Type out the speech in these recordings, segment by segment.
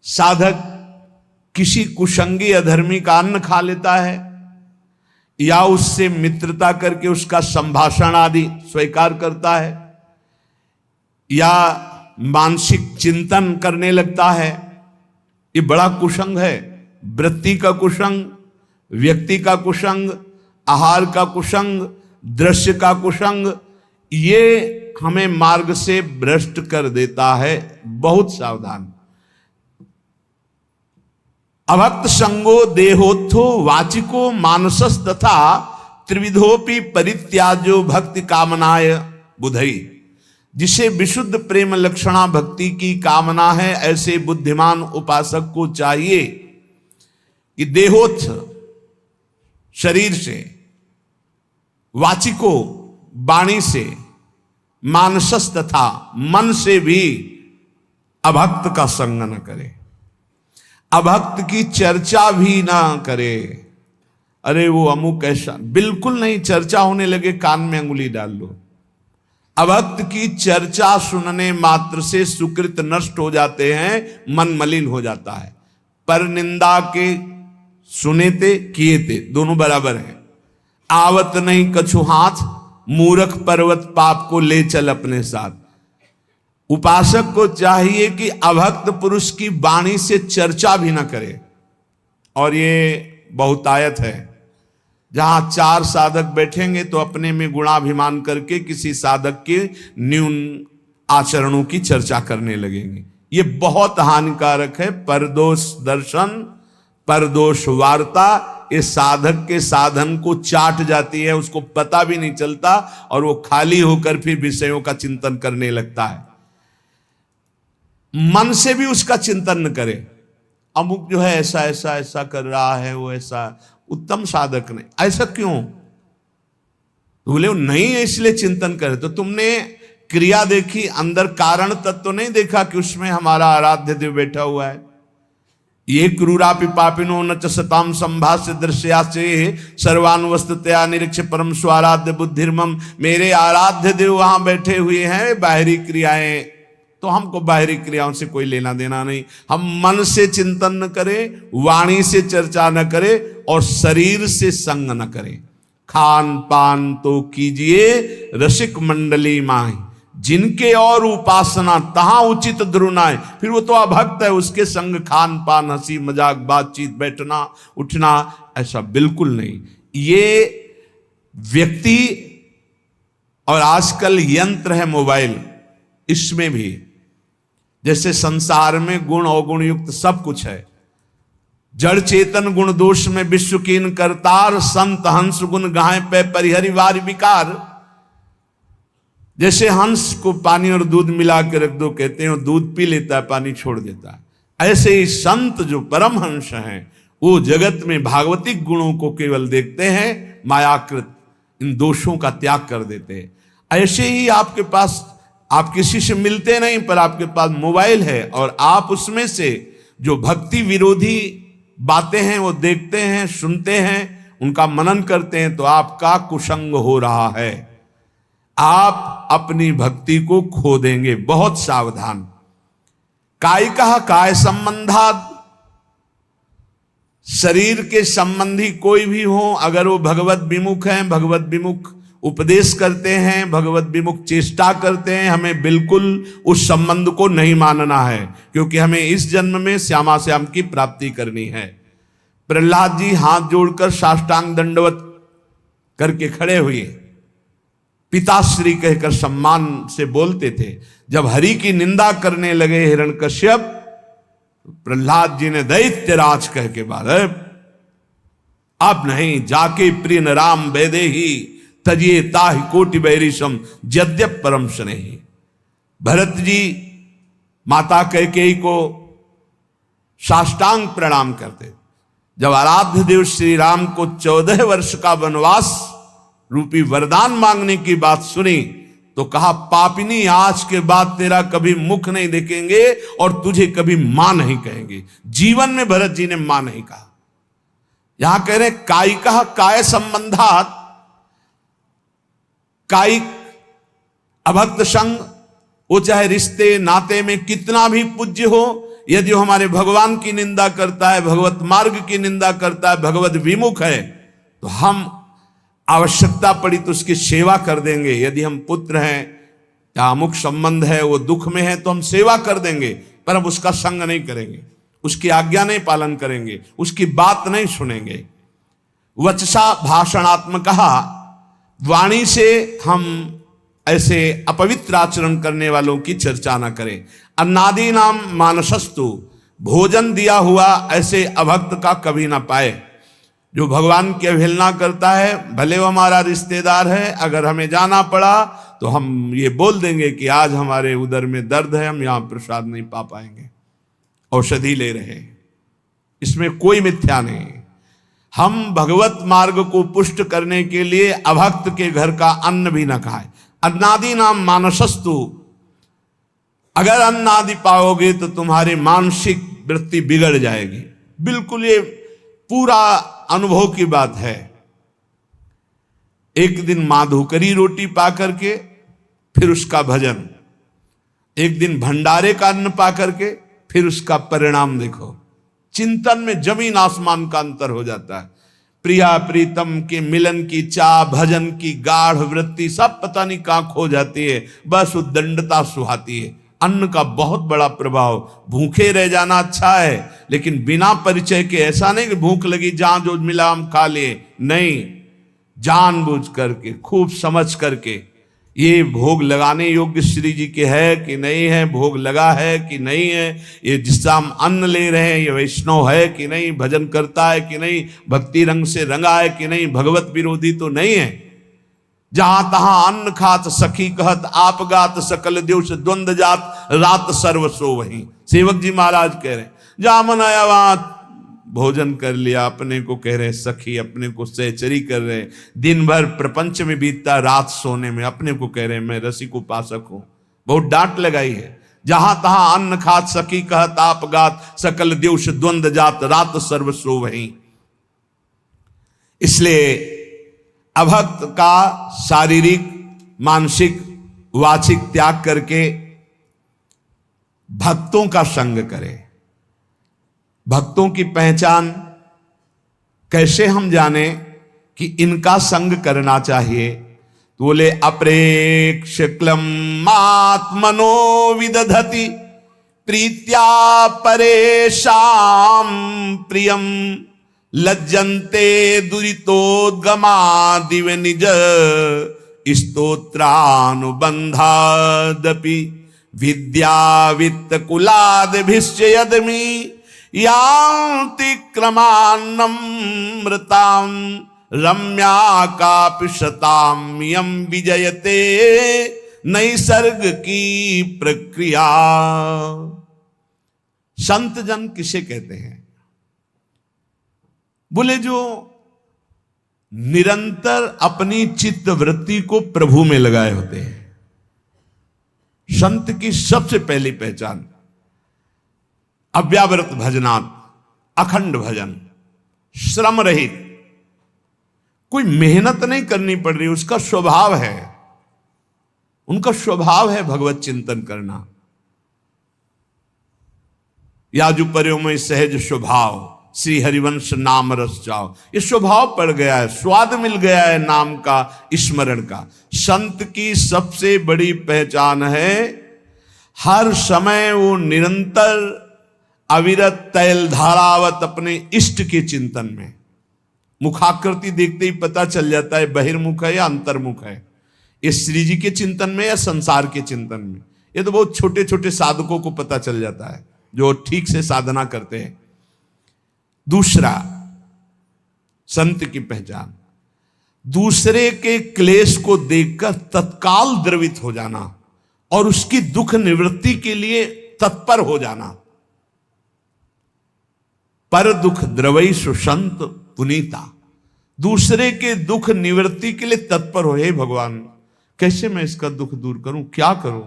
साधक किसी कुसंगी अधर्मी का अन्न खा लेता है या उससे मित्रता करके उसका संभाषण आदि स्वीकार करता है या मानसिक चिंतन करने लगता है, ये बड़ा कुसंग है। वृत्ति का कुसंग, व्यक्ति का कुसंग, आहार का कुसंग, दृश्य का कुसंग, ये हमें मार्ग से भ्रष्ट कर देता है। बहुत सावधान। अभक्त संगो देहोत्थो वाचिको मानसस तथा त्रिविधोपि परित्याजो भक्ति कामनाय बुधई। जिसे विशुद्ध प्रेम लक्षणा भक्ति की कामना है, ऐसे बुद्धिमान उपासक को चाहिए कि देहोत्थ शरीर से, वाचिको वाणी से, मानसस तथा मन से भी अभक्त का संग न करे, अभक्त की चर्चा भी ना करे। अरे वो अमुक ऐसा, बिल्कुल नहीं। चर्चा होने लगे कान में अंगुली डाल लो। अभक्त की चर्चा सुनने मात्र से सुकृत नष्ट हो जाते हैं, मन मलिन हो जाता है। पर निंदा के सुने ते किए ते दोनों बराबर हैं। आवत नहीं कछु हाथ, मूर्ख पर्वत पाप को ले चल अपने साथ। उपासक को चाहिए कि अभक्त पुरुष की वाणी से चर्चा भी ना करे। और ये बहुतायत है। जहां चार साधक बैठेंगे तो अपने में गुणाभिमान करके किसी साधक के न्यून आचरणों की चर्चा करने लगेंगे। ये बहुत हानिकारक है। परदोष दर्शन, परदोष वार्ता, ये साधक के साधन को चाट जाती है, उसको पता भी नहीं चलता और वो खाली होकर फिर विषयों का चिंतन करने लगता है। मन से भी उसका चिंतन न करे। अमुक जो है ऐसा ऐसा ऐसा कर रहा है, वो ऐसा उत्तम साधक नहीं, ऐसा क्यों? बोले नहीं है इसलिए चिंतन करे। तो तुमने क्रिया देखी, अंदर कारण तत्व तो नहीं देखा कि उसमें हमारा आराध्य देव बैठा हुआ है। ये क्रूरापि पापिनो न च सताम संभाष्य दृश्या से सर्वानुवस्तुतया निरीक्ष परम स्वाराध्य बुद्धिर्मम। मेरे आराध्य देव वहां बैठे हुए हैं। बाहरी क्रियाएं तो हमको बाहरी क्रियाओं से कोई लेना देना नहीं। हम मन से चिंतन न करें, वाणी से चर्चा न करें और शरीर से संग न करें। खान पान तो कीजिए रसिक मंडली माही, जिनके और उपासना तहां उचित द्रुनाए। फिर वो तो अभक्त है, उसके संग खान पान, हंसी मजाक, बातचीत, बैठना उठना ऐसा बिल्कुल नहीं। ये व्यक्ति और आजकल यंत्र है मोबाइल, इसमें भी जैसे संसार में गुण अवगुण युक्त सब कुछ है। जड़ चेतन गुण दोष में विश्व कीन करतार, संत हंस गुण गाय पे परिहरि वार विकार। जैसे हंस को पानी और दूध मिला के रख दो, कहते हैं दूध पी लेता है, पानी छोड़ देता है। ऐसे ही संत जो परम हंस हैं, वो जगत में भागवतिक गुणों को केवल देखते हैं, मायाकृत इन दोषों का त्याग कर देते हैं। ऐसे ही आपके पास, आप किसी से मिलते नहीं पर आपके पास मोबाइल है और आप उसमें से जो भक्ति विरोधी बातें हैं वो देखते हैं, सुनते हैं, उनका मनन करते हैं, तो आपका कुसंग हो रहा है। आप अपनी भक्ति को खो देंगे। बहुत सावधान। कायिकः काय संबंधात्, शरीर के संबंधी कोई भी हो, अगर वो भगवत विमुख हैं, भगवत विमुख उपदेश करते हैं, भगवत विमुख चेष्टा करते हैं, हमें बिल्कुल उस संबंध को नहीं मानना है, क्योंकि हमें इस जन्म में श्यामा श्याम की प्राप्ति करनी है। प्रहलाद जी हाथ जोड़कर साष्टांग दंडवत करके खड़े हुए, पिताश्री कहकर सम्मान से बोलते थे। जब हरि की निंदा करने लगे हिरण्यकश्यप, प्रहलाद जी ने दैत्यराज कह के बाद, अब नहीं, जाके प्रिय न राम वेदे ही तजिए ताहि कोटि बैरिशम यद्यप परम स्नेही। भरत जी माता कैकेयी को साष्टांग प्रणाम करते। जब आराध्य देव श्री राम को 14 वर्ष का वनवास रूपी वरदान मांगने की बात सुनी तो कहा, पापिनी आज के बाद तेरा कभी मुख नहीं देखेंगे और तुझे कभी मां नहीं कहेंगे। जीवन में भरत जी ने मां नहीं कहा। यहां कह रहे कायिकः काय संबंधात्, कायिक अभक्त संग, वो चाहे रिश्ते नाते में कितना भी पूज्य हो यदि वो हमारे भगवान की निंदा करता है, भगवत मार्ग की निंदा करता है, भगवत विमुख है, तो हम आवश्यकता पड़ी तो उसकी सेवा कर देंगे। यदि हम पुत्र हैं या अमुक संबंध है, वो दुख में है, तो हम सेवा कर देंगे, पर हम उसका संग नहीं करेंगे, उसकी आज्ञा नहीं पालन करेंगे, उसकी बात नहीं सुनेंगे। वचसा भाषणात्मक, वाणी से हम ऐसे अपवित्र आचरण करने वालों की चर्चा न करें। अन्नादि नाम मानसस्तु, भोजन दिया हुआ ऐसे अभक्त का कभी ना पाए। जो भगवान की अवहेलना करता है, भले वो हमारा रिश्तेदार है, अगर हमें जाना पड़ा तो हम ये बोल देंगे कि आज हमारे उदर में दर्द है, हम यहाँ प्रसाद नहीं पा पाएंगे, औषधि ले रहे हैं। इसमें कोई मिथ्या नहीं। हम भगवत मार्ग को पुष्ट करने के लिए अभक्त के घर का अन्न भी न खाए। अन्नादि नाम मानसस्तु, अगर अन्न आदि पाओगे तो तुम्हारी मानसिक वृत्ति बिगड़ जाएगी। बिल्कुल ये पूरा अनुभव की बात है। एक दिन माधुकरी रोटी पा करके फिर उसका भजन, एक दिन भंडारे का अन्न पा करके फिर उसका परिणाम देखो। चिंतन में जमीन आसमान का अंतर हो जाता है। प्रिया प्रीतम के मिलन की चाह, भजन की गाढ़ वृत्ति सब पता नहीं कहां खो जाती है, बस उद्दंडता सुहाती है। अन्न का बहुत बड़ा प्रभाव। भूखे रह जाना अच्छा है, लेकिन बिना परिचय के ऐसा नहीं कि भूख लगी जहां जो मिला हम खा लिए, नहीं, जानबूझ करके खूब समझ करके ये भोग लगाने योग्य श्री जी के है कि नहीं है, भोग लगा है कि नहीं है, ये जिससे हम अन्न ले रहे हैं ये वैष्णव है कि नहीं, भजन करता है कि नहीं, भक्ति रंग से रंगा है कि नहीं, भगवत विरोधी तो नहीं है। जहां तहां अन्न खात सखी कहत, आप गात सकल देव द्वंद जात, रात सर्वसो वहीं। सेवक जी महाराज कह रहे हैं, जहां मन आया वहां भोजन कर लिया, अपने को कह रहे सखी, अपने को सहचरी कर रहे, दिन भर प्रपंच में बीतता, रात सोने में अपने को कह रहे मैं रसिक उपासक हूं। बहुत डांट लगाई है। जहां तहां अन्न खात सखी कहत, आप गात सकल देव द्वंद जात, रात सर्वसो वहीं। इसलिए अभक्त का शारीरिक, मानसिक, वाचिक त्याग करके भक्तों का संग करे। भक्तों की पहचान कैसे हम जाने कि इनका संग करना चाहिए? तो बोले अप्रेक्ष क्लम आत्मनो विदधति प्रीत्या परेशाम प्रियम लज्जन्ते दुरितोद्गमा दिव निज स्तोत्रानुबंधादपि विद्या वित्त कुलादभिश्च यदमि यान्ति क्रमान्नमृतां रम्या कापि शतां यं विजयते नैसर्ग की प्रक्रिया। संत जन किसे कहते हैं? बोले जो निरंतर अपनी चित्त वृत्ति को प्रभु में लगाए होते हैं। संत की सबसे पहली पहचान अव्यावृत भजनात्, अखंड भजन, श्रम रहित, कोई मेहनत नहीं करनी पड़ रही, उसका स्वभाव है, उनका स्वभाव है भगवत चिंतन करना। याजु पर्यो में सहज स्वभाव, श्री हरिवंश नाम रस जाओ, ये स्वभाव पड़ गया है, स्वाद मिल गया है नाम का, स्मरण का। संत की सबसे बड़ी पहचान है हर समय वो निरंतर अविरत तैल धारावत अपने इष्ट के चिंतन में। मुखाकृति देखते ही पता चल जाता है बहिर्मुख है या अंतर्मुख है, ये श्री जी के चिंतन में या संसार के चिंतन में। ये तो बहुत छोटे छोटे साधकों को पता चल जाता है जो ठीक से साधना करते हैं। दूसरा, संत की पहचान दूसरे के क्लेश को देखकर तत्काल द्रवित हो जाना और उसकी दुख निवृत्ति के लिए तत्पर हो जाना। पर दुख द्रवई सुसंत पुनीता, दूसरे के दुख निवृत्ति के लिए तत्पर हो। हे भगवान, कैसे मैं इसका दुख दूर करूं, क्या करूं?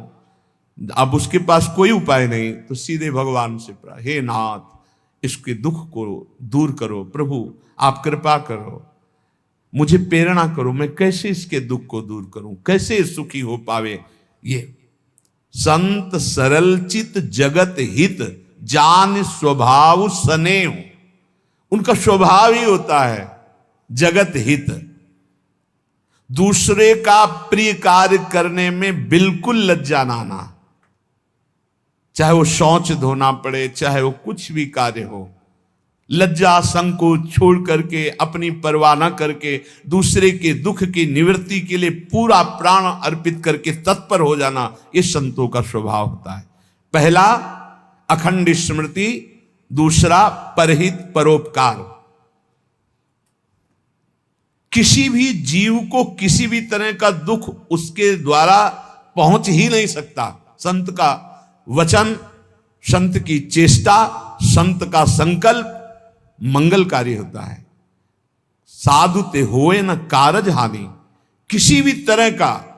अब उसके पास कोई उपाय नहीं तो सीधे भगवान से प्रार्थना, हे नाथ, इसके दुख को दूर करो, प्रभु आप कृपा करो, मुझे प्रेरणा करो, मैं कैसे इसके दुख को दूर करूं, कैसे सुखी हो पावे। ये संत सरल चित जगत हित जान स्वभाव स्नेह, उनका स्वभाव ही होता है जगत हित, दूसरे का प्रिय कार्य करने में बिल्कुल लज्जा ना आना, चाहे वो शौच धोना पड़े, चाहे वो कुछ भी कार्य हो, लज्जा संकोच छोड़ करके, अपनी परवाह न करके, दूसरे के दुख की निवृत्ति के लिए पूरा प्राण अर्पित करके तत्पर हो जाना, ये संतों का स्वभाव होता है। पहला अखंड स्मृति, दूसरा परहित परोपकार। किसी भी जीव को किसी भी तरह का दुख उसके द्वारा पहुंच ही नहीं सकता। संत का वचन, संत की चेष्टा, संत का संकल्प मंगलकारी होता है। साधु ते होए न कारज हानि, किसी भी तरह का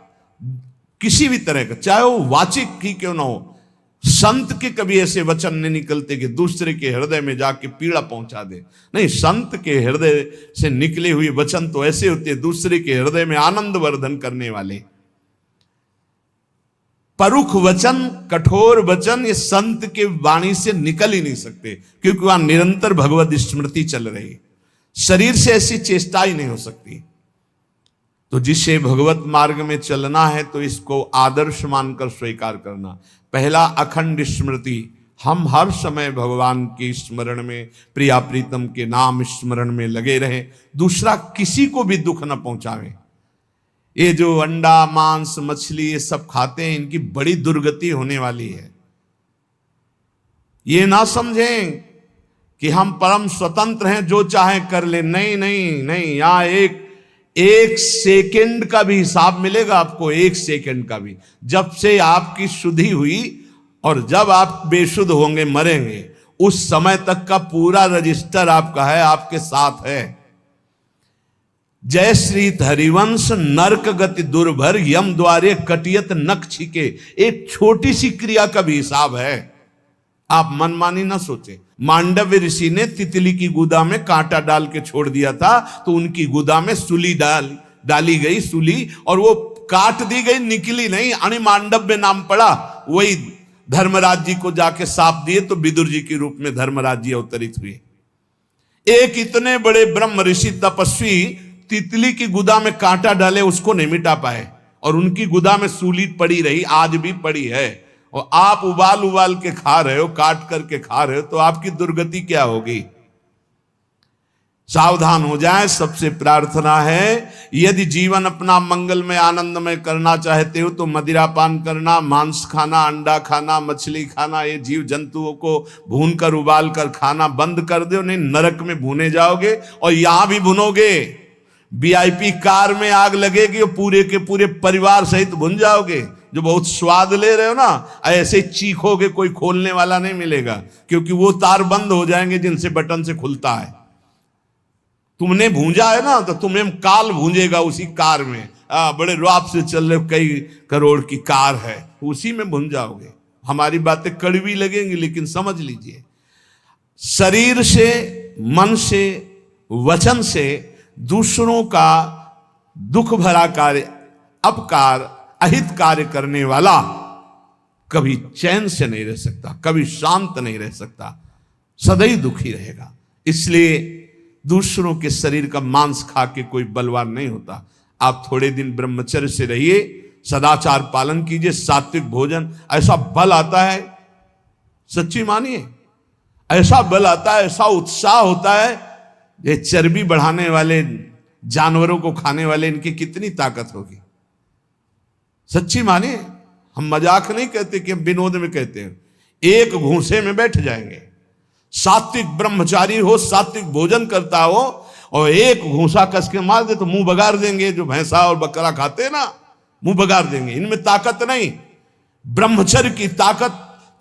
चाहे वो वाचिक ही क्यों ना हो, संत के कभी ऐसे वचन नहीं निकलते कि दूसरे के हृदय में जाके पीड़ा पहुंचा दे। नहीं, संत के हृदय से निकले हुए वचन तो ऐसे होते हैं दूसरे के हृदय में आनंद वर्धन करने वाले। परुख वचन, कठोर वचन, ये संत के वाणी से निकल ही नहीं सकते, क्योंकि वहां निरंतर भगवत स्मृति चल रही। शरीर से ऐसी चेष्टा ही नहीं हो सकती। तो जिसे भगवत मार्ग में चलना है तो इसको आदर्श मानकर स्वीकार करना। पहला अखंड स्मृति, हम हर समय भगवान के स्मरण में, प्रिया प्रीतम के नाम स्मरण में लगे रहें। दूसरा, किसी को भी दुख न पहुंचावे। ये जो अंडा मांस मछली ये सब खाते हैं, इनकी बड़ी दुर्गति होने वाली है। ये ना समझें कि हम परम स्वतंत्र हैं, जो चाहे कर ले। नहीं नहीं नहीं, यहां एक सेकंड का भी हिसाब मिलेगा आपको, एक सेकंड का भी। जब से आपकी शुद्धि हुई और जब आप बेशुद्ध होंगे, मरेंगे, उस समय तक का पूरा रजिस्टर आपका है, आपके साथ है। जय श्री हरिवंश नरक गति दुर्भर, यम द्वारे कटियत नख छिके। एक छोटी सी क्रिया का भी हिसाब है, आप मनमानी ना सोचे। मांडव्य ऋषि ने तितली की गुदा में कांटा डाल के छोड़ दिया था, तो उनकी गुदा में सूली डाली गई, सूली, और वो काट दी गई, निकली नहीं। अणि मांडव्य नाम पड़ा। वही धर्मराज जी को जाके साप दिए तो विदुर जी के रूप में धर्मराज जी अवतरित हुए। एक इतने बड़े ब्रह्म ऋषि तपस्वी तितली की गुदा में कांटा डाले, उसको नहीं मिटा पाए, और उनकी गुदा में सूली पड़ी रही, आज भी पड़ी है। और आप उबाल के खा रहे हो, काट करके खा रहे हो, तो आपकी दुर्गति क्या होगी? सावधान हो जाए। सबसे प्रार्थना है, यदि जीवन अपना मंगलमय आनंदमय करना चाहते हो तो मदिरा पान करना, मांस खाना, अंडा खाना, मछली खाना, ये जीव जंतुओं को भून कर उबाल कर खाना बंद कर दो। नहीं, नरक में भुने जाओगे, और यहां भी भुनोगे। वीआईपी कार में आग लगेगी और पूरे के पूरे परिवार सहित भुन जाओगे। जो बहुत स्वाद ले रहे हो ना, ऐसे चीखोगे, कोई खोलने वाला नहीं मिलेगा, क्योंकि वो तार बंद हो जाएंगे जिनसे बटन से खुलता है। तुमने भूंजा है ना, तो तुम्हें काल भूंजेगा उसी कार में। बड़े रौब से चल रहे, कई करोड़ की कार है, उसी में भून जाओगे। हमारी बातें कड़वी लगेंगी, लेकिन समझ लीजिए, शरीर से, मन से, वचन से दूसरों का दुख भरा कार्य, अपकार, अहित कार्य करने वाला कभी चैन से नहीं रह सकता, कभी शांत नहीं रह सकता, सदैव दुखी रहेगा। इसलिए दूसरों के शरीर का मांस खा के कोई बलवान नहीं होता। आप थोड़े दिन ब्रह्मचर्य से रहिए, सदाचार पालन कीजिए, सात्विक भोजन, ऐसा बल आता है, सच्ची मानिए, ऐसा बल आता है, ऐसा उत्साह होता है। ये चर्बी बढ़ाने वाले जानवरों को खाने वाले, इनकी कितनी ताकत होगी, सच्ची मानिए। हम मजाक नहीं कहते कि हम विनोद में कहते हैं। एक घूंसे में बैठ जाएंगे। सात्विक ब्रह्मचारी हो, सात्विक भोजन करता हो, और एक घूंसा कस के मार दे तो मुंह बगाड़ देंगे। जो भैंसा और बकरा खाते हैं ना, मुंह बगाड़ देंगे। इनमें ताकत नहीं, ब्रह्मचर्य की ताकत,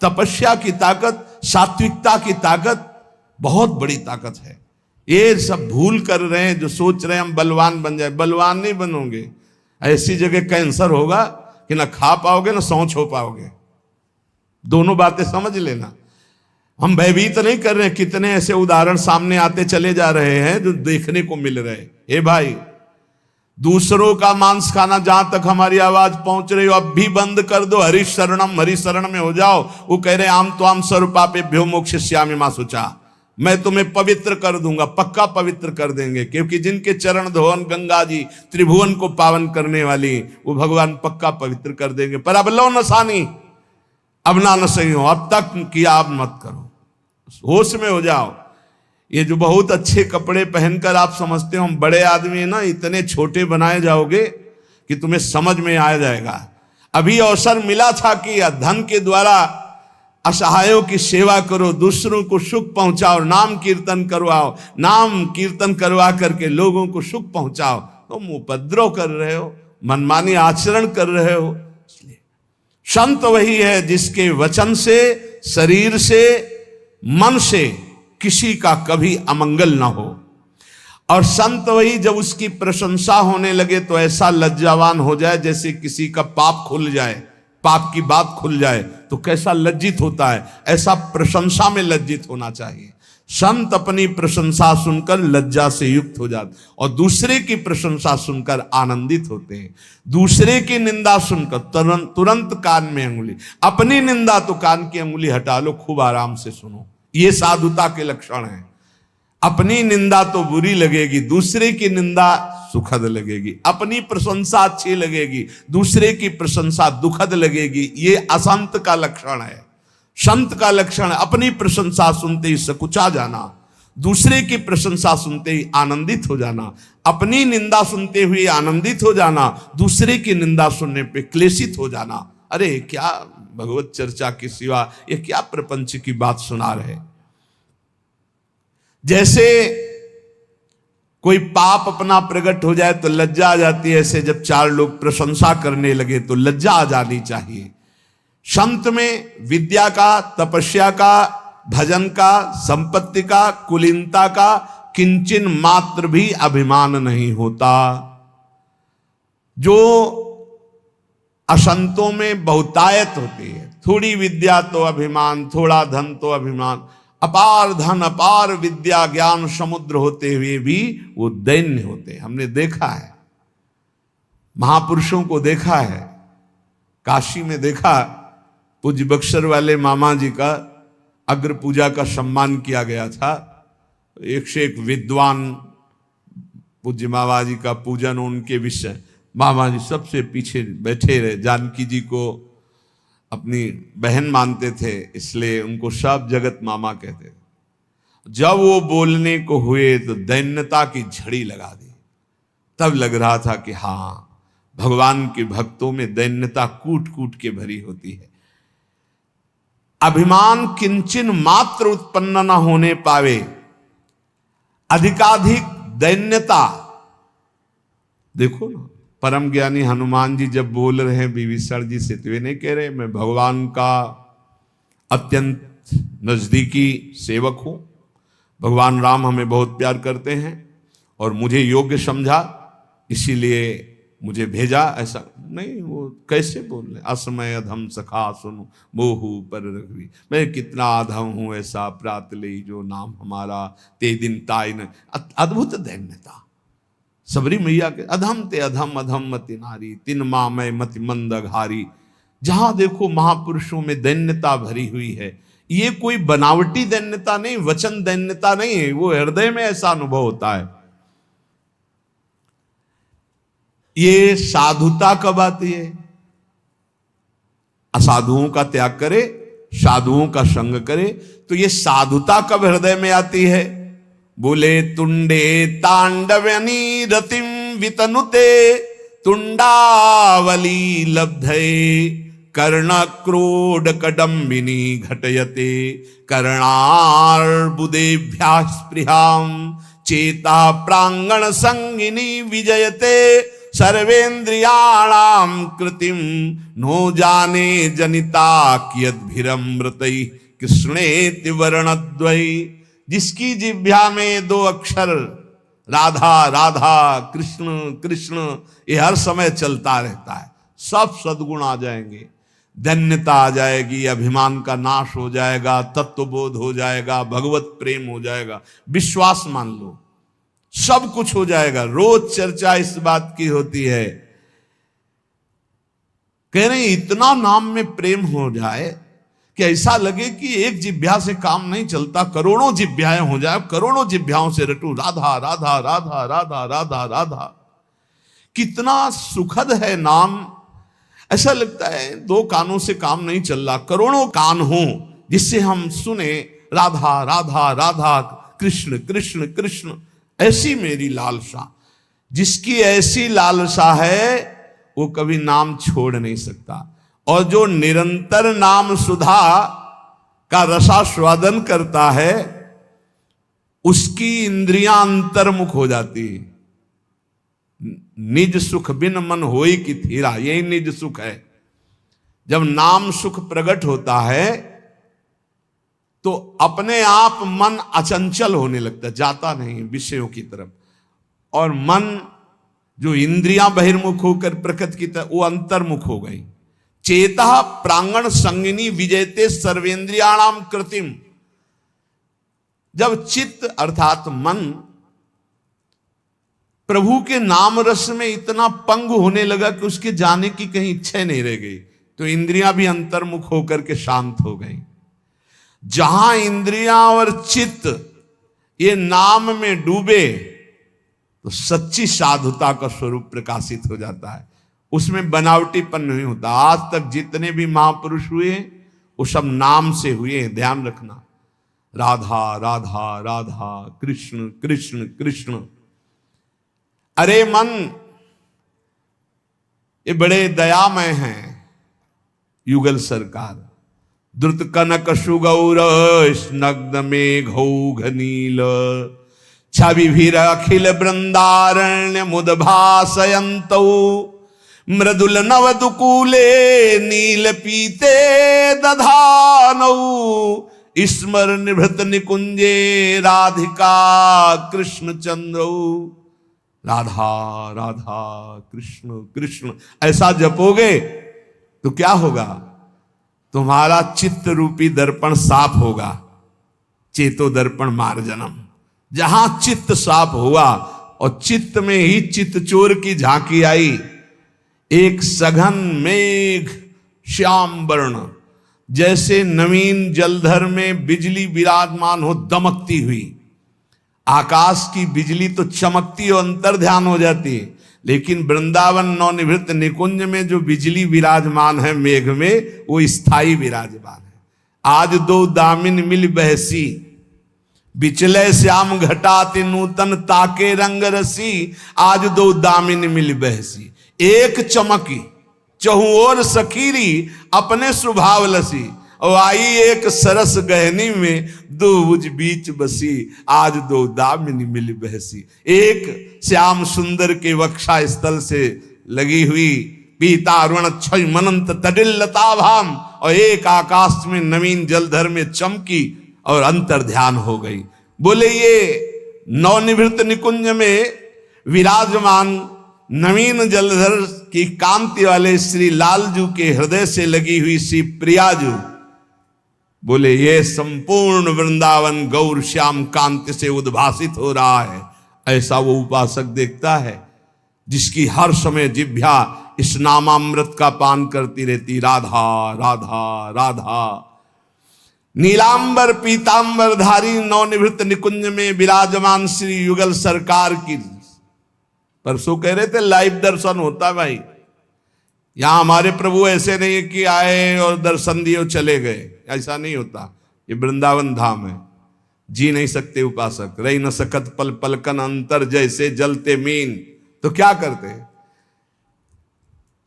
तपस्या की ताकत, सात्विकता की ताकत बहुत बड़ी ताकत है। ये सब भूल कर रहे हैं जो सोच रहे हैं हम बलवान बन जाए। बलवान नहीं बनोगे, ऐसी जगह कैंसर होगा कि ना खा पाओगे ना सौंच हो पाओगे। दोनों बातें समझ लेना। हम भयभीत नहीं कर रहे हैं, कितने ऐसे उदाहरण सामने आते चले जा रहे हैं जो देखने को मिल रहे हैं। हे भाई, दूसरों का मांस खाना, जहां तक हमारी आवाज पहुंच रही हो अब भी बंद कर दो। हरि शरणम, हरि शरण में हो जाओ। वो कह रहे आम तो आम स्वरूपापेभ्यो मोक्षयिष्यामि मा शुचा, मैं तुम्हें पवित्र कर दूंगा, पक्का पवित्र कर देंगे, क्योंकि जिनके चरण धोवन गंगा जी त्रिभुवन को पावन करने वाली, वो भगवान पक्का पवित्र कर देंगे। पर अब लो नसानी, अब ना नसई हो, अब तक किया अब मत करो, होश में हो जाओ। ये जो बहुत अच्छे कपड़े पहनकर आप समझते हो हम बड़े आदमी है ना, इतने छोटे बनाए जाओगे कि तुम्हें समझ में आ जाएगा। अभी अवसर मिला था कि धन के द्वारा असहायों की सेवा करो, दूसरों को सुख पहुंचाओ, नाम कीर्तन करवाओ, नाम कीर्तन करवा करके लोगों को सुख पहुंचाओ। तुम उपद्रव कर रहे हो, मनमानी आचरण कर रहे हो। इसलिए संत वही है जिसके वचन से, शरीर से, मन से किसी का कभी अमंगल ना हो। और संत वही जब उसकी प्रशंसा होने लगे तो ऐसा लज्जावान हो जाए जैसे किसी का पाप खुल जाए, पाप की बात खुल जाए तो कैसा लज्जित होता है, ऐसा प्रशंसा में लज्जित होना चाहिए। संत अपनी प्रशंसा सुनकर लज्जा से युक्त हो जाते और दूसरे की प्रशंसा सुनकर आनंदित होते हैं। दूसरे की निंदा सुनकर तुरंत कान में अंगुली, अपनी निंदा तो कान की अंगुली हटा लो, खूब आराम से सुनो। ये साधुता के लक्षण हैं। अपनी निंदा तो बुरी लगेगी, दूसरे की निंदा सुखद लगेगी। अपनी प्रशंसा अच्छी लगेगी, दूसरे की प्रशंसा दुखद लगेगी। ये असंत का लक्षण है। संत का लक्षण है अपनी प्रशंसा सुनते ही सकुचा जाना, दूसरे की प्रशंसा सुनते ही आनंदित हो जाना, अपनी निंदा सुनते हुए आनंदित हो जाना, दूसरे की निंदा सुनने पे क्लेशित हो जाना। अरे क्या भगवत चर्चा के सिवा ये क्या प्रपंच की बात सुना रहे। जैसे कोई पाप अपना प्रकट हो जाए तो लज्जा आ जाती है, ऐसे जब चार लोग प्रशंसा करने लगे तो लज्जा आ जानी चाहिए। संत में विद्या का, तपस्या का, भजन का, संपत्ति का, कुलीनता का किंचन मात्र भी अभिमान नहीं होता। जो असंतों में बहुतायत होती है, थोड़ी विद्या तो अभिमान, थोड़ा धन तो अभिमान, अपार धन अपार विद्या ज्ञान समुद्र होते हुए भी वो दैन्य होते। हमने देखा है, महापुरुषों को देखा है। काशी में देखा, पूज्य बक्सर वाले मामा जी का अग्र पूजा का सम्मान किया गया था। एक से एक विद्वान पूज्य मामा जी का पूजन, उनके विषय मामा जी सबसे पीछे बैठे रहे। जानकी जी को अपनी बहन मानते थे, इसलिए उनको सब जगत मामा कहते थे। जब वो बोलने को हुए तो दैन्यता की झड़ी लगा दी। तब लग रहा था कि हाँ, भगवान के भक्तों में दैन्यता कूट कूट के भरी होती है। अभिमान किंचन मात्र उत्पन्न न होने पावे, अधिकाधिक दैन्यता। देखो ना, परम ज्ञानी हनुमान जी जब बोल रहे हैं विभीषण जी से, तो वे नहीं कह रहे मैं भगवान का अत्यंत नजदीकी सेवक हूं, भगवान राम हमें बहुत प्यार करते हैं और मुझे योग्य समझा इसीलिए मुझे भेजा। ऐसा नहीं, वो कैसे बोल रहे, असमय अधम सखा सुनो मोहू पर रघुवी, मैं कितना अधम हूं ऐसा प्रात ले जो नाम हमारा ते दिन ताई न। अद्भुत दैन्यता। सबरी मैया के अधम ते अधम अधम मति नारी, तिन माँ मैं मति मंद घारी। जहां देखो महापुरुषों में दैन्यता भरी हुई है। ये कोई बनावटी दैन्यता नहीं, वचन दैन्यता नहीं है, वो हृदय में ऐसा अनुभव होता है। ये साधुता कब आती है? असाधुओं का त्याग करे, साधुओं का संग करे, तो ये साधुता कब हृदय में आती है? बोले तुंडे तांडवनी रतिम वितनुते तुंडावली लब्धये कर्ण क्रोड कडम्बिनी घटयते कर्णार्बुदेभ्याः स्पृहां चेता प्रांगण संगिनी विजयते सर्वेन्द्रियाणां कृतिम नो जाने जनिता कियद्भिरमृतैः कृष्णेति वर्णद्वयी। जिसकी जिह्वा में दो अक्षर राधा राधा कृष्ण कृष्ण ये हर समय चलता रहता है, सब सद्गुण आ जाएंगे, धन्यता आ जाएगी, अभिमान का नाश हो जाएगा, तत्वबोध हो जाएगा, भगवत प्रेम हो जाएगा। विश्वास मान लो, सब कुछ हो जाएगा। रोज चर्चा इस बात की होती है, कह रहे इतना नाम में प्रेम हो जाए कि ऐसा लगे कि एक जिह्वा से काम नहीं चलता, करोड़ों जिह्वाएं हो जाए, करोड़ों जिह्वाओं से रटू राधा राधा राधा राधा राधा राधा। कितना सुखद है नाम। ऐसा लगता है दो कानों से काम नहीं चल रहा, करोड़ों कान हो जिससे हम सुने राधा राधा राधा, कृष्ण कृष्ण कृष्ण। ऐसी मेरी लालसा, जिसकी ऐसी लालसा है वो कभी नाम छोड़ नहीं सकता। और जो निरंतर नाम सुधा का रसास्वादन करता है उसकी इंद्रियां अंतर्मुख हो जाती है। निज सुख बिन मन होई की थीरा, यही निज सुख है। जब नाम सुख प्रकट होता है तो अपने आप मन अचंचल होने लगता है, जाता नहीं विषयों की तरफ। और मन जो इंद्रियां बहिर्मुख होकर प्रकृति की तरफ, वो अंतर्मुख हो गई। चेता प्रांगण संगिनी विजयते सर्वेंद्रियाणाम कृतिम। जब चित्त अर्थात मन प्रभु के नाम रस में इतना पंग होने लगा कि उसके जाने की कहीं इच्छा नहीं रह गई, तो इंद्रियां भी अंतर्मुख होकर के शांत हो गई। जहां इंद्रियां और चित्त ये नाम में डूबे तो सच्ची साधुता का स्वरूप प्रकाशित हो जाता है। उसमें बनावटीपन नहीं होता। आज तक जितने भी महापुरुष हुए वो सब नाम से हुए हैं, ध्यान रखना। राधा राधा राधा, कृष्ण कृष्ण कृष्ण। अरे मन, ये बड़े दयामय हैं युगल सरकार। द्रुत कनक सुगौर स्नग्ध मेघौघ नील, छविभिर अखिल वृंदारण्य मुदभासयन्तौ, मृदुल नवदुकूले नील पीते दधानौ, स्मर निभृत निकुंजे राधिका कृष्ण चंद्रौ। राधा राधा कृष्ण कृष्ण ऐसा जपोगे तो क्या होगा? तुम्हारा चित्त रूपी दर्पण साफ होगा। चेतो दर्पण मार्जनम। जहां चित्त साफ हुआ और चित्त में ही चित्त चोर की झांकी आई, एक सघन मेघ श्याम वर्ण, जैसे नवीन जलधर में बिजली विराजमान हो दमकती हुई। आकाश की बिजली तो चमकती और अंतर ध्यान हो जाती है, लेकिन वृंदावन नवनिवृत्त निकुंज में जो बिजली विराजमान है मेघ में, वो स्थायी विराजमान है। आज दो दामिन मिल बहसी, बिचले श्याम घटाति नूतन ताके रंग रसी। आज दो दामिन मिल बहसी, एक चमकी चहु ओर सखीरी, अपने स्वभाव लसी। और आई एक सरस गहनी में, दो भुज बीच बसी। आज दो दामिनी मिल बहसी। एक श्याम सुंदर के वक्षा स्थल से लगी हुई पीता अरुण क्षय मनंत तडिल लताभाम, और एक आकाश में नवीन जलधर में चमकी और अंतर ध्यान हो गई। बोले ये नवनिवृत्त निकुंज में विराजमान नवीन जलधर की कांति वाले श्री लालजू के हृदय से लगी हुई श्री प्रियाजू, बोले ये संपूर्ण वृंदावन गौर श्याम कांति से उद्भासित हो रहा है। ऐसा वो उपासक देखता है जिसकी हर समय जिह्वा इस नामामृत का पान करती रहती। राधा राधा राधा। नीलांबर पीतांबर धारी नवनिवृत्त निकुंज में विराजमान श्री युगल सरकार की, परसों कह रहे थे लाइव दर्शन होता है भाई। यहां हमारे प्रभु ऐसे नहीं कि आए और दर्शन दिए और चले गए, ऐसा नहीं होता। ये वृंदावन धाम है, जी नहीं सकते उपासक। रही न सकत पल पलकन अंतर, जैसे जलते मीन। तो क्या करते हैं?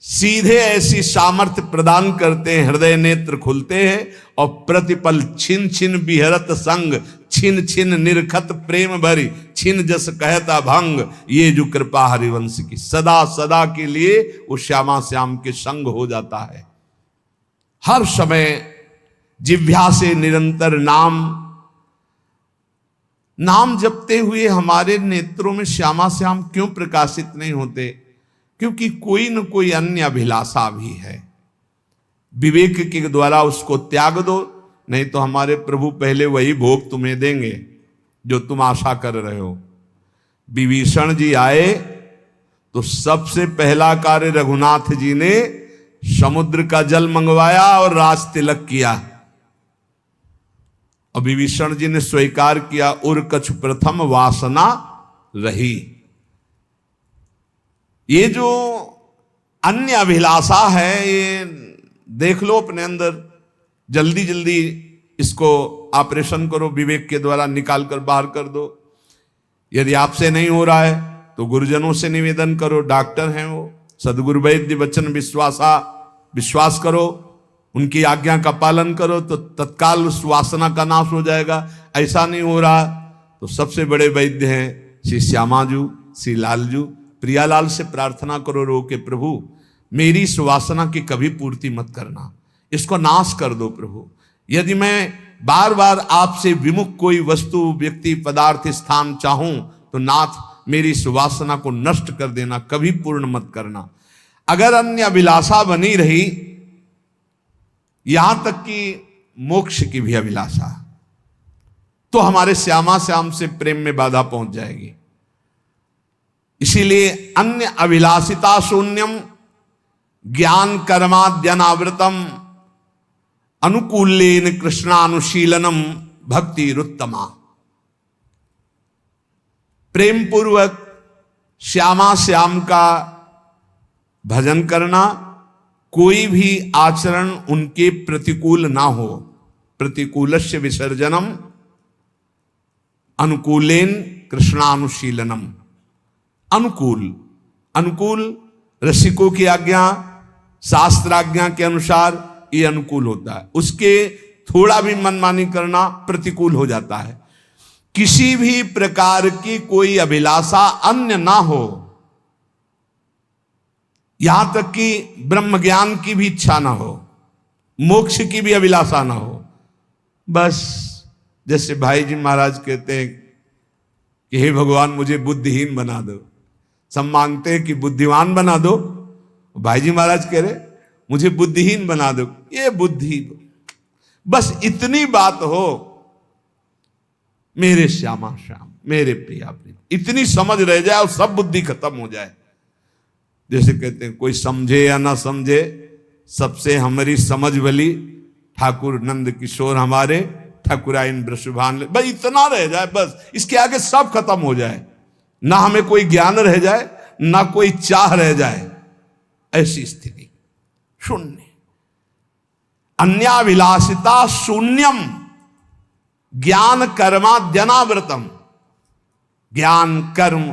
सीधे ऐसी सामर्थ्य प्रदान करते हैं, हृदय नेत्र खुलते हैं और प्रतिपल छिन छिन बिहरत संग, छिन छिन निरखत प्रेम भरी, छिन जस कहता भंग। ये जो कृपा हरिवंश की, सदा सदा के लिए वो श्यामा श्याम के संग हो जाता है। हर समय जिह्वा से निरंतर नाम जपते हुए हमारे नेत्रों में श्यामा श्याम क्यों प्रकाशित नहीं होते? क्योंकि कोई न कोई अन्य अभिलाषा भी है। विवेक के द्वारा उसको त्याग दो, नहीं तो हमारे प्रभु पहले वही भोग तुम्हें देंगे जो तुम आशा कर रहे हो। विभीषण जी आए तो सबसे पहला कार्य रघुनाथ जी ने समुद्र का जल मंगवाया और राज तिलक किया। और विभीषण जी ने स्वीकार किया, उर कछु प्रथम वासना रही। ये जो अन्य अभिलाषा है, ये देख लो अपने अंदर, जल्दी जल्दी इसको ऑपरेशन करो, विवेक के द्वारा निकाल कर बाहर कर दो। यदि आपसे नहीं हो रहा है तो गुरुजनों से निवेदन करो, डॉक्टर हैं वो, सदगुरु वैद्य वचन विश्वास करो, उनकी आज्ञा का पालन करो तो तत्काल उस वासना का नाश हो जाएगा। ऐसा नहीं हो रहा तो सबसे बड़े वैद्य हैं श्री श्यामाजू, श्री लालजू। प्रियालाल से प्रार्थना करो रो के, प्रभु मेरी इस वासना की कभी पूर्ति मत करना, इसको नाश कर दो प्रभु। यदि मैं बार बार आपसे विमुख कोई वस्तु, व्यक्ति, पदार्थ, स्थान चाहूं तो नाथ मेरी इस वासना को नष्ट कर देना, कभी पूर्ण मत करना। अगर अन्य अभिलाषा बनी रही, यहां तक कि मोक्ष की भी अभिलाषा, तो हमारे श्यामा श्याम से प्रेम में बाधा पहुंच जाएगी। इसीलिए अन्य अभिलाषिता शून्यम ज्ञान कर्माद्यनावृतम अनुकूलेन कृष्णानुशीलनम भक्ति रुत्तमा। प्रेम पूर्वक श्यामा श्याम का भजन करना, कोई भी आचरण उनके प्रतिकूल ना हो। प्रतिकूलस्य विसर्जनम अनुकूलेन कृष्णानुशीलनम। अनुकूल रसिकों की आज्ञा, शास्त्राज्ञा के अनुसार ये अनुकूल होता है, उसके थोड़ा भी मनमानी करना प्रतिकूल हो जाता है। किसी भी प्रकार की कोई अभिलाषा अन्य ना हो, यहां तक कि ब्रह्म ज्ञान की भी इच्छा ना हो, मोक्ष की भी अभिलाषा ना हो। बस जैसे भाई जी महाराज कहते हैं कि हे भगवान मुझे बुद्धिहीन बना दो, सब मांगते हैं कि बुद्धिमान बना दो, भाई जी महाराज कह रहे मुझे बुद्धिहीन बना दो। ये बुद्धि, बस इतनी बात हो, मेरे श्यामा श्याम, मेरे प्रिया प्रिय, इतनी समझ रह जाए और सब बुद्धि खत्म हो जाए। जैसे कहते हैं कोई समझे या ना समझे, सबसे हमारी समझ भली, ठाकुर नंद किशोर हमारे, ठाकुराइन ब्रशभान। बस इतना रह जाए, बस इसके आगे सब खत्म हो जाए, ना हमें कोई ज्ञान रह जाए, ना कोई चाह रह जाए, ऐसी स्थिति शून्य। अन्याभिलाषिता शून्यम ज्ञान कर्माद्यनावृतम। ज्ञान कर्म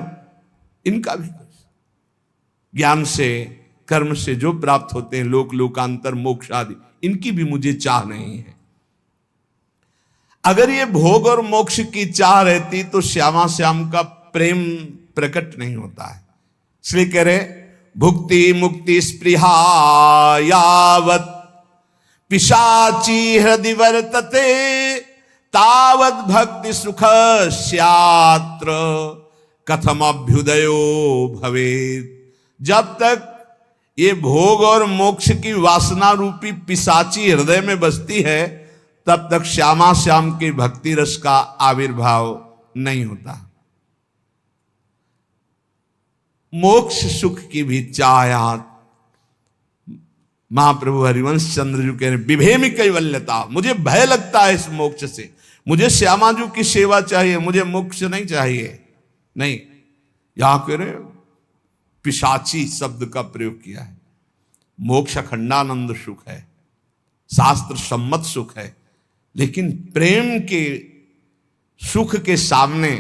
इनका भी, ज्ञान से कर्म से जो प्राप्त होते हैं लोक लोकांतर मोक्ष आदि, इनकी भी मुझे चाह नहीं है। अगर ये भोग और मोक्ष की चाह रहती तो श्यामा श्याम का प्रेम प्रकट नहीं होता है। इसलिए कह रहे भुक्ति मुक्ति स्पृहा यावत पिशाची हृदय वर्तते तावत भक्ति सुख स्यात्र कथम अभ्युदयो भवेत्। जब तक ये भोग और मोक्ष की वासना रूपी पिशाची हृदय में बसती है, तब तक श्यामा श्याम के भक्ति रस का आविर्भाव नहीं होता। मोक्ष सुख की भी चाह, महाप्रभु हरिवंश चंद्र जी कह रहे विभेमी कैवल्यता, मुझे भय लगता है इस मोक्ष से, मुझे श्यामाजू की सेवा चाहिए, मुझे मोक्ष नहीं चाहिए। नहीं, यहां कह रहे पिशाची शब्द का प्रयोग किया है। मोक्ष अखंडानंद सुख है, शास्त्र सम्मत सुख है, लेकिन प्रेम के सुख के सामने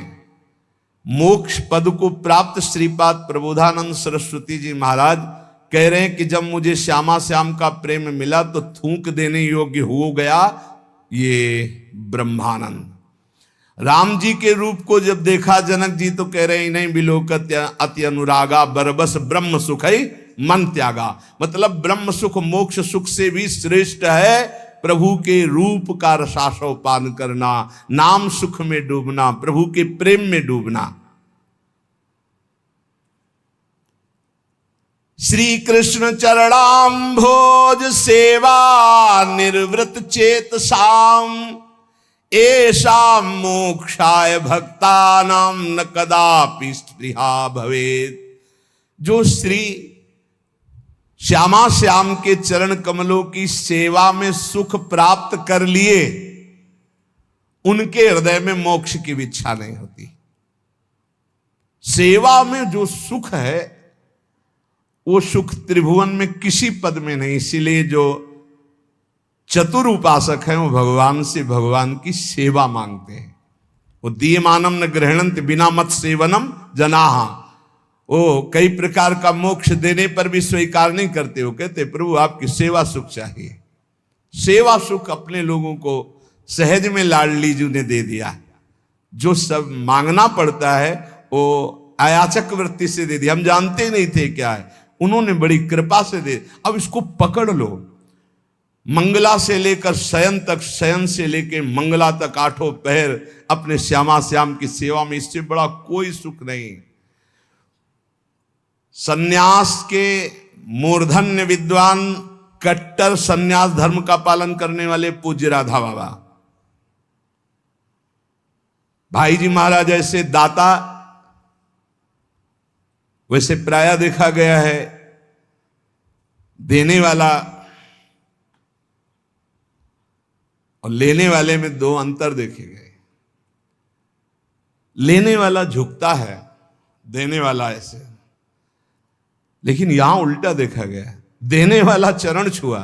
मोक्ष पद को प्राप्त श्रीपाद प्रबोधानंद सरस्वती जी महाराज कह रहे हैं कि जब मुझे श्यामा श्याम का प्रेम मिला तो थूक देने योग्य हो गया ये ब्रह्मानंद। राम जी के रूप को जब देखा जनक जी तो कह रहे हैं नहीं बिलोकत अति अनुरागा बरबस ब्रह्म सुख ही मन त्यागा। मतलब ब्रह्म सुख मोक्ष सुख से भी श्रेष्ठ है प्रभु के रूप का रसास्व पान करना, नाम सुख में डूबना, प्रभु के प्रेम में डूबना। श्री कृष्ण चरणाम्भोज सेवा निर्वृत चेत साम ऐसा मोक्षाय भक्तानाम न कदापि स्पृहा भवेत्। जो श्री श्यामा श्याम के चरण कमलों की सेवा में सुख प्राप्त कर लिए, उनके हृदय में मोक्ष की इच्छा नहीं होती। सेवा में जो सुख है वो सुख त्रिभुवन में किसी पद में नहीं। इसीलिए जो चतुर उपासक हैं वो भगवान से भगवान की सेवा मांगते हैं। वो दीयमानम न गृहणंत बिना मत सेवनम जनाहा। वो कई प्रकार का मोक्ष देने पर भी स्वीकार नहीं करते। वो कहते प्रभु आपकी सेवा सुख चाहिए। सेवा सुख अपने लोगों को सहज में लाडली जी ने दे दिया। जो सब मांगना पड़ता है वो अयाचक वृत्ति से दे दिया। हम जानते नहीं थे क्या है, उन्होंने बड़ी कृपा से दे। अब इसको पकड़ लो। मंगला से लेकर शयन तक, शयन से लेकर मंगला तक आठों पहर अपने श्यामा श्याम की सेवा में, इससे बड़ा कोई सुख नहीं। सन्यास के मूर्धन्य विद्वान, कट्टर सन्यास धर्म का पालन करने वाले पूज्य राधा बाबा, भाई जी महाराज ऐसे दाता, वैसे प्राय देखा गया है देने वाला और लेने वाले में दो अंतर देखे गए। लेने वाला झुकता है, देने वाला ऐसे। लेकिन यहां उल्टा देखा गया, देने वाला चरण छुआ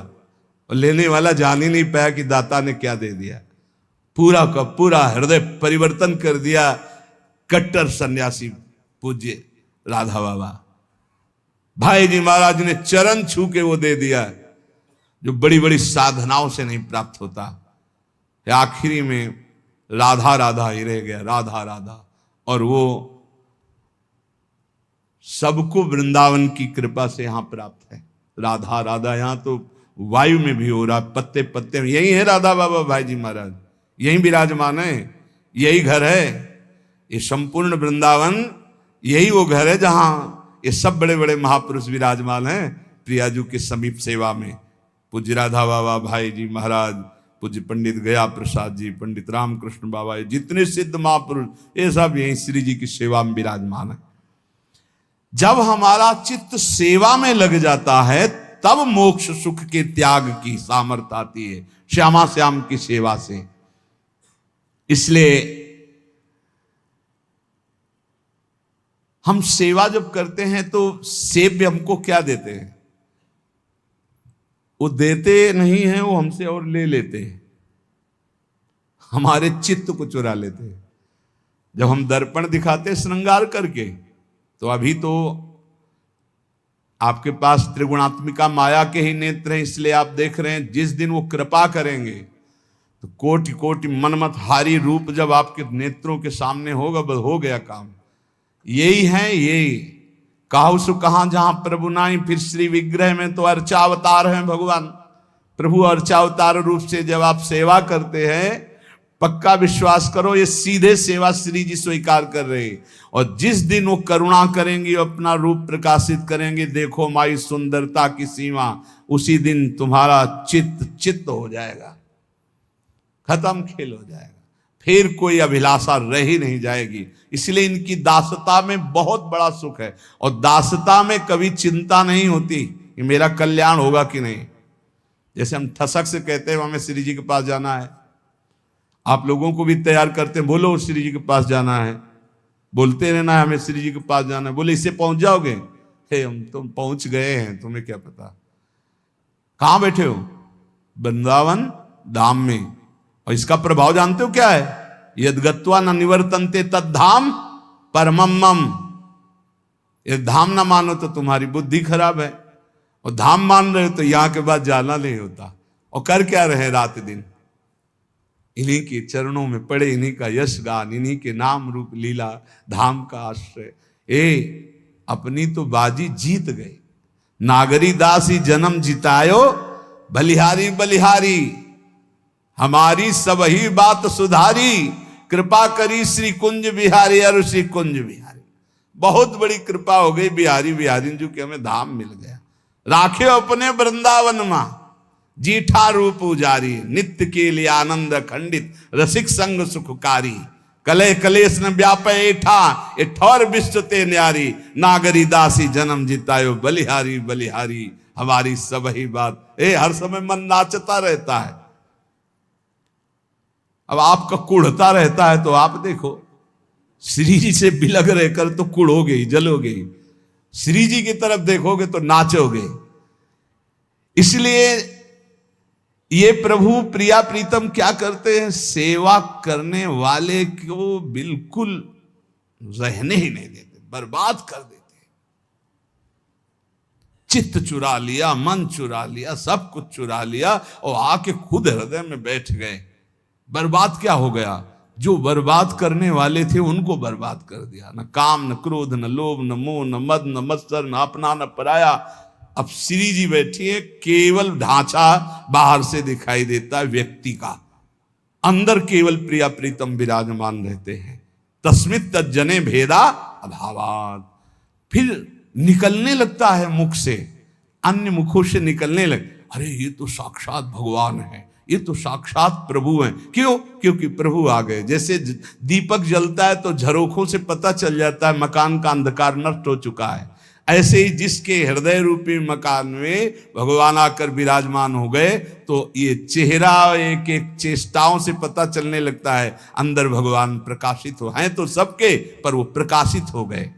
और लेने वाला जान ही नहीं पाया कि दाता ने क्या दे दिया। पूरा का पूरा हृदय परिवर्तन कर दिया। कट्टर सन्यासी पूज्य राधा बाबा, भाई जी महाराज ने चरण छू के वो दे दिया जो बड़ी बड़ी साधनाओं से नहीं प्राप्त होता। आखिरी में राधा राधा ही रह गया, राधा राधा। और वो सबको वृंदावन की कृपा से यहां प्राप्त है। राधा राधा यहां तो वायु में भी हो रहा, पत्ते पत्ते में। यही है राधा बाबा भाई जी महाराज, यही विराजमान है, यही घर है। ये संपूर्ण वृंदावन यही वो घर है जहां ये सब बड़े बड़े महापुरुष विराजमान हैं प्रियाजू के समीप सेवा में। पूज्य राधा बाबा भाई जी महाराज, पूज्य पंडित गया प्रसाद जी, पंडित रामकृष्ण बाबा, जितने सिद्ध महापुरुष ये सब यही श्री जी की सेवा में विराजमान है। जब हमारा चित्त सेवा में लग जाता है तब मोक्ष सुख के त्याग की सामर्थ्य आती है, श्यामा श्याम की सेवा से। इसलिए हम सेवा जब करते हैं तो सेव्य हमको क्या देते हैं? वो देते नहीं है, वो हमसे और ले लेते हैं, हमारे चित्त को चुरा लेते हैं। जब हम दर्पण दिखाते श्रृंगार करके, तो अभी तो आपके पास त्रिगुणात्मिका माया के ही नेत्र हैं, इसलिए आप देख रहे हैं। जिस दिन वो कृपा करेंगे तो कोटि कोटि मनमत हारी रूप जब आपके नेत्रों के सामने होगा, बस हो गया काम। यही है, यही काहू सु कहां जहां प्रभु नाई, फिर श्री विग्रह में तो अर्चावतार हैं भगवान। प्रभु अर्चावतार रूप से जब आप सेवा करते हैं, पक्का विश्वास करो ये सीधे सेवा श्री जी स्वीकार कर रहे। और जिस दिन वो करुणा करेंगे, अपना रूप प्रकाशित करेंगे, देखो माई सुंदरता की सीमा, उसी दिन तुम्हारा चित्त हो जाएगा, खत्म खेल हो जाएगा, फिर कोई अभिलाषा रह ही नहीं जाएगी। इसलिए इनकी दासता में बहुत बड़ा सुख है। और दासता में कभी चिंता नहीं होती कि मेरा कल्याण होगा कि नहीं। जैसे हम ठसक से कहते हैं हमें श्री जी के पास जाना है, आप लोगों को भी तैयार करते हैं, बोलो श्री जी के पास जाना है, बोलते रहना है हमें श्री जी के पास जाना है। बोले इससे पहुंच जाओगे? हे हम तुम पहुंच गए हैं, तुम्हें क्या पता। कहां बैठे हो? वृंदावन धाम में। और इसका प्रभाव जानते हो क्या है? यद्गत्वा न निवर्तन्ते तद्धाम परमम्मम। ये धाम ना मानो तो तुम्हारी बुद्धि खराब है, और धाम मान रहे हो तो यहां के बाद जाना नहीं होता। और कर क्या रहे रात दिन? इन्हीं के चरणों में पड़े, इन्हीं का यश गान, इन्हीं के नाम रूप लीला धाम का आश्रय। अपनी तो बाजी जीत गए। नागरी दासी जन्म जितायो, बलिहारी बलिहारी, हमारी सब ही बात सुधारी, कृपा करी श्री कुंज बिहारी और श्री कुंज बिहारी। बहुत बड़ी कृपा हो गई बिहारी बिहारी जो कि हमें धाम मिल गया। राखे अपने वृंदावन मां, जीठा रूप उजारी, नित्य के लिए आनंद खंडित, रसिक संग सुखकारी, कले कलेश न व्यापे एठा, ए ठौर विश्व ते न्यारी, नागरी दासी जन्म जितायो, बलिहारी बलिहारी हमारी सब ही बात। हर समय मन नाचता रहता है। अब आपका कुढ़ता रहता है तो आप देखो, श्री जी से बिलग रहकर तो कुढ़ोगे ही, जलोगे ही, श्री जी की तरफ देखोगे तो नाचोगे। इसलिए ये प्रभु प्रिया प्रीतम क्या करते हैं, सेवा करने वाले को बिल्कुल रहने ही नहीं देते, बर्बाद कर देते। चित्त चुरा लिया, मन चुरा लिया, सब कुछ चुरा लिया और आके खुद हृदय में बैठ गए। बर्बाद क्या हो गया, जो बर्बाद करने वाले थे उनको बर्बाद कर दिया। न काम, न क्रोध, न लोभ, न मोह, न मद, न मत्सर, न अपना, न पराया। अब श्री जी बैठी है, केवल ढांचा बाहर से दिखाई देता है व्यक्ति का, अंदर केवल प्रिया प्रीतम विराजमान रहते हैं। तस्मित तज्जने भेदा अभावात। फिर निकलने लगता है मुख से, अन्य मुखों से निकलने लगे, अरे ये तो साक्षात भगवान है, ये तो साक्षात प्रभु हैं। क्यों? क्योंकि प्रभु आ गए। जैसे दीपक जलता है तो झरोखों से पता चल जाता है मकान का अंधकार नष्ट हो चुका है, ऐसे ही जिसके हृदय रूपी मकान में भगवान आकर विराजमान हो गए तो ये चेहरा एक एक चेष्टाओं से पता चलने लगता है अंदर भगवान प्रकाशित हो हैं तो सबके, पर वो प्रकाशित हो गए।